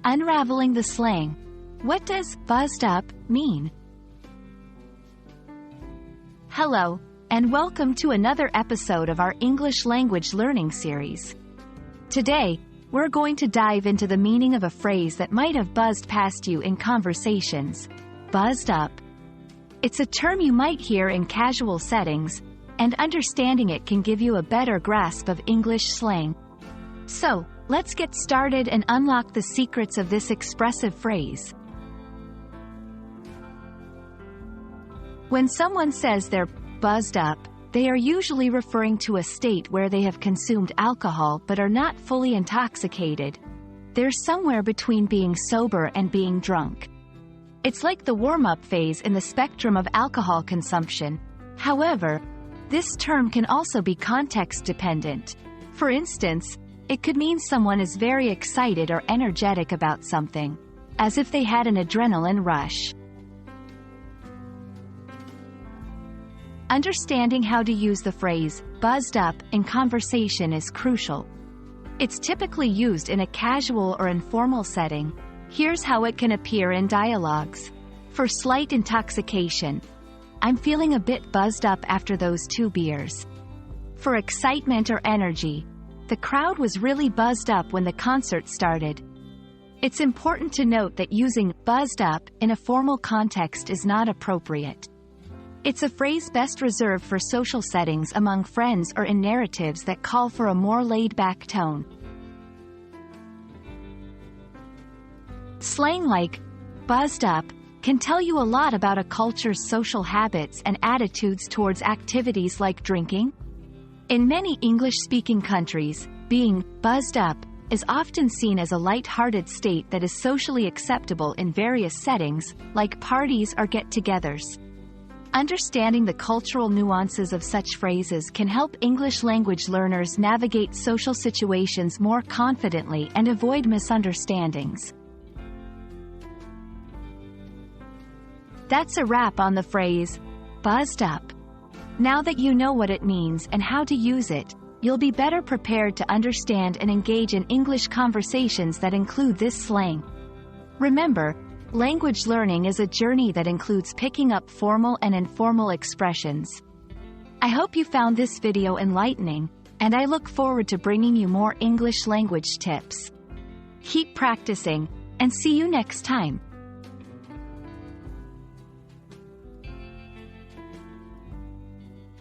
Unraveling the slang. What does buzzed up mean? Hello, and welcome to another episode of our English language learning series. Today, we're going to dive into the meaning of a phrase that might have buzzed past you in conversations. Buzzed up. It's a term you might hear in casual settings, and understanding it can give you a better grasp of English slang. So, let's get started and unlock the secrets of this expressive phrase. When someone says they're buzzed up, they are usually referring to a state where they have consumed alcohol but are not fully intoxicated. They're somewhere between being sober and being drunk. It's like the warm-up phase in the spectrum of alcohol consumption. However, this term can also be context-dependent. For instance, it could mean someone is very excited or energetic about something, as if they had an adrenaline rush. Understanding how to use the phrase, buzzed up, in conversation is crucial. It's typically used in a casual or informal setting. Here's how it can appear in dialogues. For slight intoxication, I'm feeling a bit buzzed up after those 2 beers. For excitement or energy, the crowd was really buzzed up when the concert started. It's important to note that using buzzed up in a formal context is not appropriate. It's a phrase best reserved for social settings among friends or in narratives that call for a more laid-back tone. Slang like buzzed up can tell you a lot about a culture's social habits and attitudes towards activities like drinking. In many English-speaking countries, being buzzed up is often seen as a light-hearted state that is socially acceptable in various settings, like parties or get-togethers. Understanding the cultural nuances of such phrases can help English language learners navigate social situations more confidently and avoid misunderstandings. That's a wrap on the phrase, buzzed up. Now that you know what it means and how to use it, you'll be better prepared to understand and engage in English conversations that include this slang. Remember, language learning is a journey that includes picking up formal and informal expressions. I hope you found this video enlightening, and I look forward to bringing you more English language tips. Keep practicing, and see you next time.